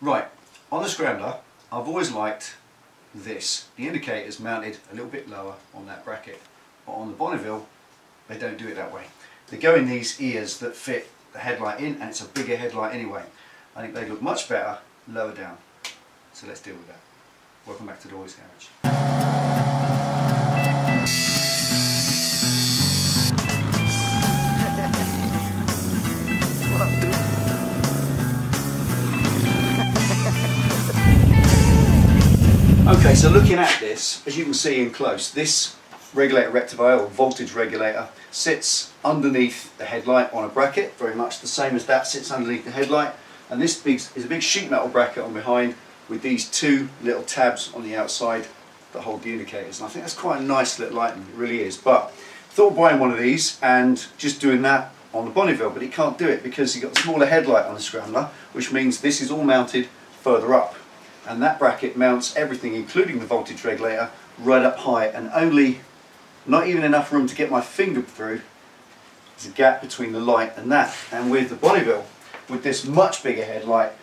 Right, on the Scrambler, I've always liked this. The indicator's mounted a little bit lower on that bracket, but on the Bonneville, they don't do it that way. They go in these ears that fit the headlight in, and it's a bigger headlight anyway. I think they look much better lower down. So let's deal with that. Welcome back to Delboy's Garage. Okay, so looking at this, as you can see in close, this regulator rectifier or voltage regulator sits underneath the headlight on a bracket, very much the same as that sits underneath the headlight. And this is a big sheet metal bracket on behind with these two little tabs on the outside that hold the indicators. And I think that's quite a nice little item, it really is. But I thought of buying one of these and just doing that on the Bonneville, but it can't do it because you've got a smaller headlight on the Scrambler, which means this is all mounted further up. And that bracket mounts everything, including the voltage regulator, right up high, and only not even enough room to get my finger through. There's a gap between the light and that. And with the Bonneville, with this much bigger headlight,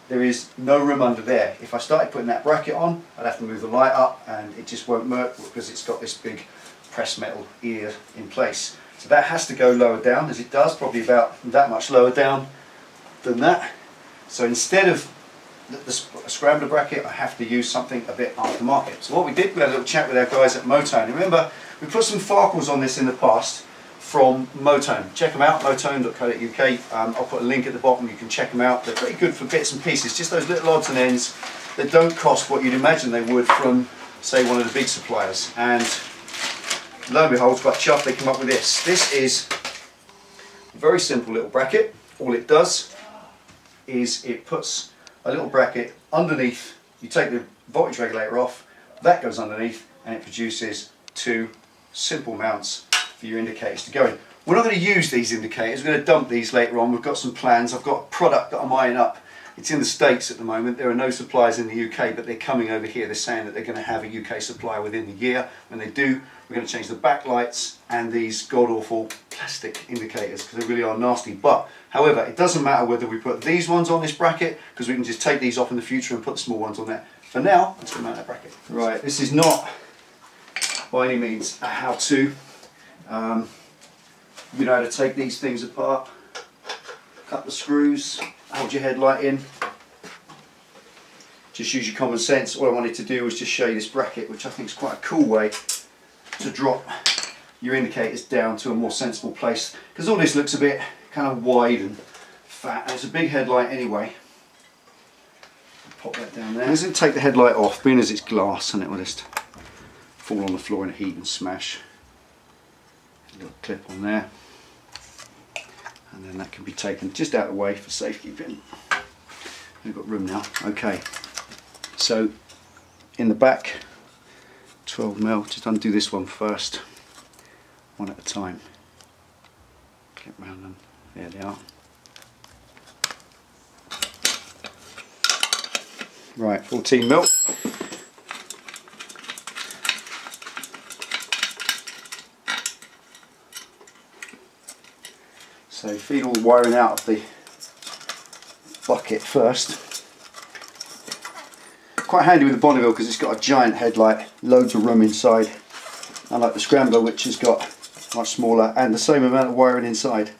there is no room under there. If I started putting that bracket on, I'd have to move the light up and it just won't work because it's got this big pressed metal ear in place. So that has to go lower down, as it does, probably about that much lower down than that. So instead of the Scrambler bracket, I have to use something a bit aftermarket. So what we did, we had a little chat with our guys at Motone. Remember, we put some Farkles on this in the past from Motone. Check them out, motone.co.uk. I'll put a link at the bottom, you can check them out. They're pretty good for bits and pieces, just those little odds and ends that don't cost what you'd imagine they would from, say, one of the big suppliers. And lo and behold, quite chuffed they come up with this. This is a very simple little bracket. All it does is it puts a little bracket underneath. You take the voltage regulator off, that goes underneath, and it produces two simple mounts for your indicators to go in. We're not going to use these indicators, we're going to dump these later on. We've got some plans. I've got a product that I'm eyeing up. It's in the States at the moment. There are no suppliers in the UK, but they're coming over here. They're saying that they're going to have a UK supplier within the year. When they do, we're going to change the backlights and these god-awful plastic indicators because they really are nasty. But, however, it doesn't matter whether we put these ones on this bracket because we can just take these off in the future and put the small ones on there. For now, let's mount that bracket. Right, this is not by any means a how-to. You know how to take these things apart, cut the screws, hold your headlight in. Just use your common sense. All I wanted to do was just show you this bracket, which I think is quite a cool way to drop your indicators down to a more sensible place, because all this looks a bit kind of wide and fat, and it's a big headlight anyway. Pop that down there. It doesn't take the headlight off, being as it's glass, and it will just fall on the floor in a heap and smash. A little clip on there, and then that can be taken just out of the way for safekeeping. We've got room now. Okay, so in the back, 12mm. Just undo this one first, one at a time. Clip round them. There they are. Right, 14mm. So feed all the wiring out of the bucket first. Quite handy with the Bonneville because it's got a giant headlight, loads of room inside, unlike the Scrambler, which has got much smaller and the same amount of wiring inside,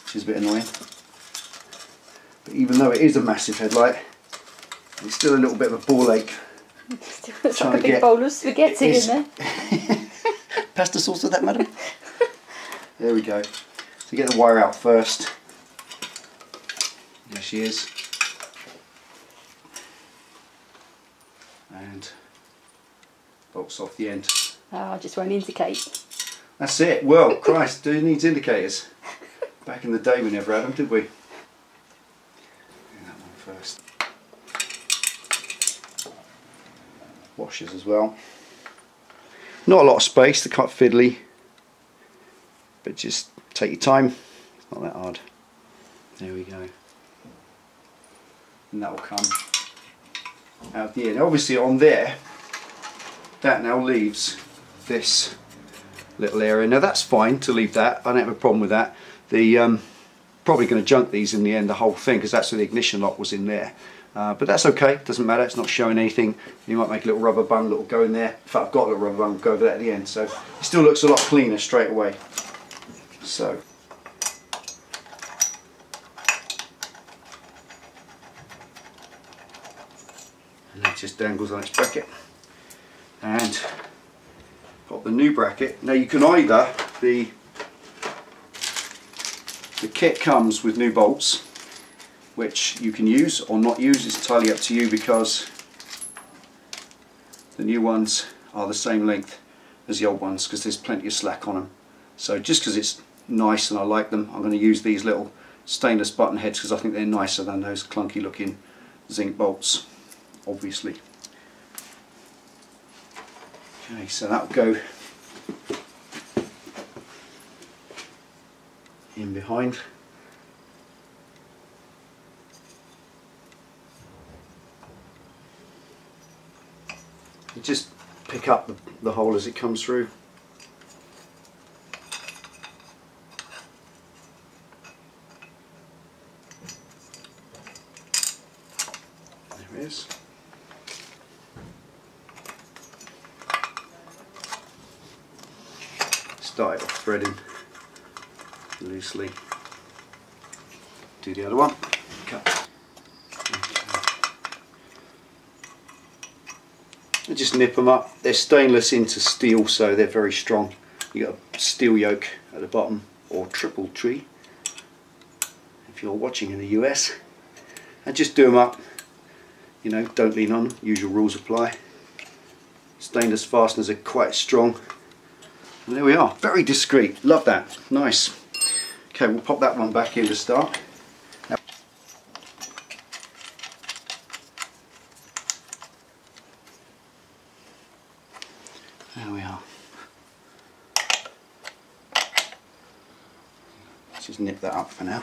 which is a bit annoying. But even though it is a massive headlight, it's still a little bit of a ball ache. It's like a big bowl of spaghetti in there. Pasta sauce with that, madam? There we go. So get the wire out first. There she is. And bolts off the end. Oh, I just won't indicate. That's it. Well, Christ, who needs indicators? Back in the day we never had them, did we? Do that one first. Washers as well. Not a lot of space, they're quite fiddly. But just take your time, it's not that hard. There we go. And that will come out the end. Obviously on there, that now leaves this little area. Now that's fine to leave that, I don't have a problem with that. The probably going to junk these in the end, the whole thing, because that's where the ignition lock was in there. but that's okay, doesn't matter, it's not showing anything. You might make a little rubber bung that will go in there. In fact, I've got a little rubber bung, we'll go over that at the end. So it still looks a lot cleaner straight away. So and it just dangles on its bracket. And pop the new bracket. Now you can either, the kit comes with new bolts, which you can use or not use. It's entirely up to you, because the new ones are the same length as the old ones, because there's plenty of slack on them. So just because it's nice and I like them, I'm going to use these little stainless button heads because I think they're nicer than those clunky looking zinc bolts, obviously. Okay, so that'll go in behind. You just pick up the hole as it comes through. There it is. Start it off threading loosely. Do the other one. Cut. And just nip them up. They're stainless into steel, so they're very strong. You got a steel yoke at the bottom, or triple tree if you're watching in the US. And just do them up. You know, don't lean on them. Usual rules apply. Stainless fasteners are quite strong. And there we are. Very discreet. Love that. Nice. Okay, we'll pop that one back in to start. Now, there we are. Let's just nip that up for now.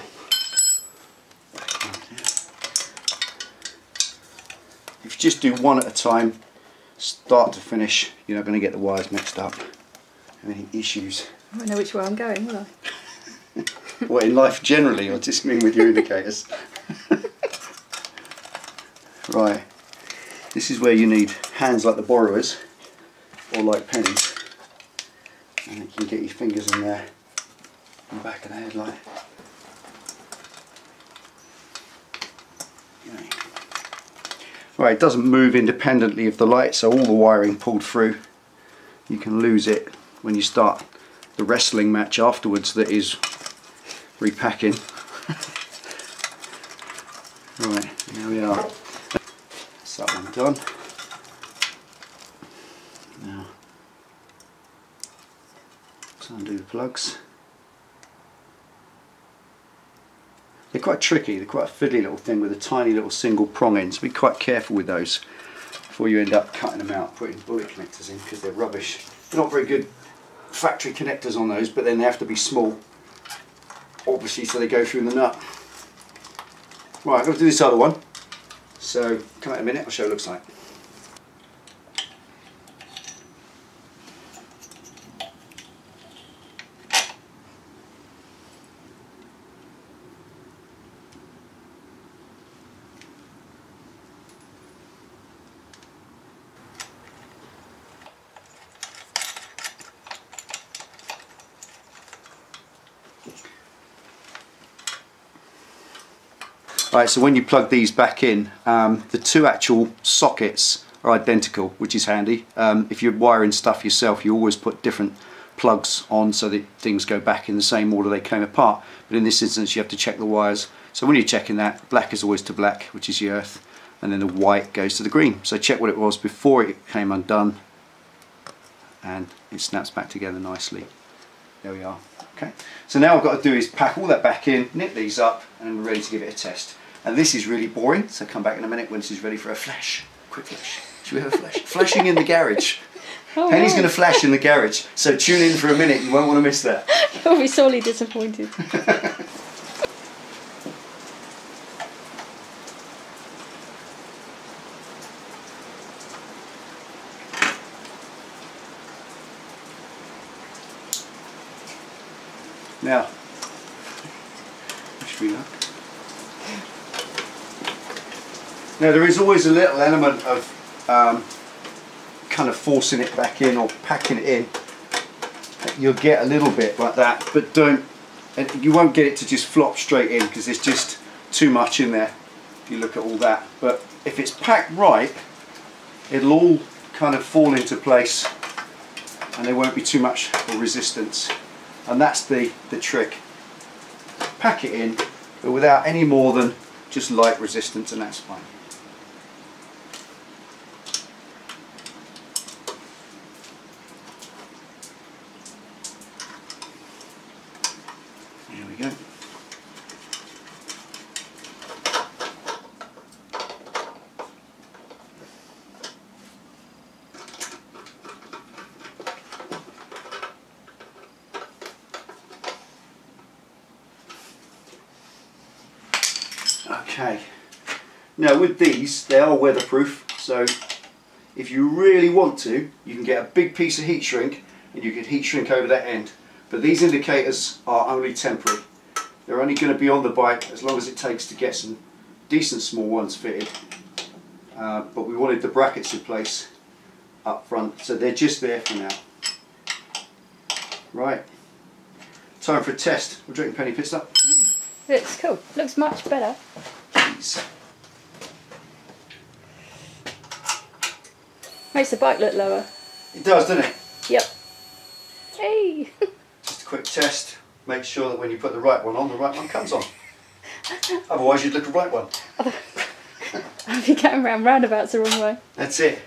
If you just do one at a time, start to finish, you're not going to get the wires mixed up. Any issues? I won't know which way I'm going, will I? What, in life generally, or just mean with your indicators? Right, this is where you need hands like the borrowers, or like pennies, and you can get your fingers in there, in the back of the headlight. Okay. Right, it doesn't move independently of the light, so all the wiring pulled through. You can lose it when you start the wrestling match afterwards that is repacking. Right, there we are. That's that one done. Now, let's undo the plugs. They're quite tricky, they're quite a fiddly little thing with a tiny little single prong end, so be quite careful with those before you end up cutting them out, putting bullet connectors in, because they're rubbish. They're not very good factory connectors on those, but then they have to be small, obviously, so they go through the nut. Right, I'm going to do this other one, so come out in a minute, I'll show you what it looks like. Right, so when you plug these back in, the two actual sockets are identical, which is handy. If you're wiring stuff yourself, you always put different plugs on so that things go back in the same order they came apart. But in this instance, you have to check the wires. So when you're checking that, black is always to black, which is the earth, and then the white goes to the green. So check what it was before it came undone, and it snaps back together nicely. There we are. Okay. So now what I've got to do is pack all that back in, knit these up, and we're ready to give it a test. And this is really boring, so come back in a minute when this is ready for a flash. Quick flash. Should we have a flash? Flashing in the garage. Oh, Penny's going to flash in the garage, so tune in for a minute, you won't want to miss that. You'll be sorely disappointed. Now, wish me luck. Now there is always a little element of kind of forcing it back in or packing it in. You'll get a little bit like that, but you won't get it to just flop straight in because there's just too much in there if you look at all that. But if it's packed right, it'll all kind of fall into place and there won't be too much resistance, and that's the trick. Pack it in, but without any more than just light resistance, and that's fine. There we go. Okay, now with these, they are weatherproof, so if you really want to, you can get a big piece of heat shrink and you can heat shrink over that end. But these indicators are only temporary. They're only going to be on the bike as long as it takes to get some decent small ones fitted. But we wanted the brackets in place up front, so they're just there for now. Right, time for a test. We're drinking penny pit stop. Looks cool. Looks much better. Jeez. Makes the bike look lower. It does, doesn't it? Yep. Hey. Just a quick test. Make sure that when you put the right one on, the right one comes on. Otherwise you'd look a right one. I'll be going round roundabouts the wrong way. That's it.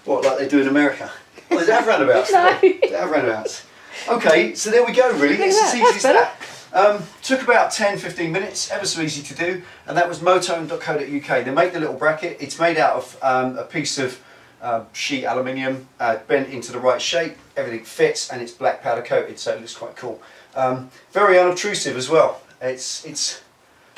What, like they do in America? Well, they have roundabouts. No. They have roundabouts. Okay, so there we go really. It's as easy as that. Took about 10-15 minutes, ever so easy to do, and that was motone.co.uk. They make the little bracket. It's made out of a piece of sheet aluminium, bent into the right shape. Everything fits, and it's black powder coated, so it looks quite cool. Very unobtrusive as well. It's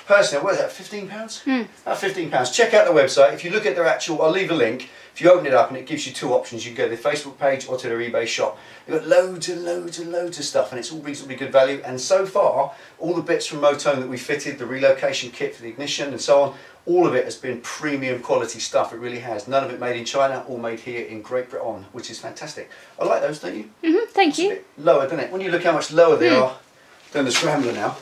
personally, what is that, £15? About £15. Check out the website. If you look at their actual, I'll leave a link. If you open it up and it gives you two options, you can go to their Facebook page or to their eBay shop. They've got loads and loads and loads of stuff, and it's all reasonably good value. And so far, all the bits from Motone that we fitted, the relocation kit for the ignition and so on, all of it has been premium quality stuff. It really has. None of it made in China, all made here in Great Britain, which is fantastic. I like those, don't you? Thank you. It's a bit lower, doesn't it? When you look how much lower they are than the Scrambler now,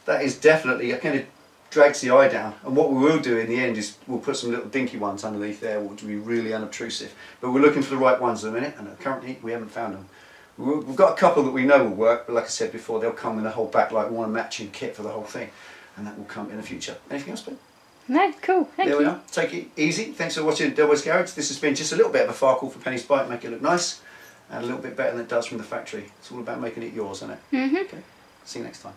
that is definitely, it kind of drags the eye down. And what we will do in the end is we'll put some little dinky ones underneath there, which will be really unobtrusive. But we're looking for the right ones at the minute, and currently we haven't found them. We've got a couple that we know will work, but like I said before, they'll come in a whole backlight. We want a matching kit for the whole thing, and that will come in the future. Anything else, Ben? No, cool. Thank you. There we are. Take it easy. Thanks for watching Delboy's Garage. This has been just a little bit of a Farkle for Penny's bike, make it look nice, and a little bit better than it does from the factory. It's all about making it yours, isn't it? Okay. See you next time.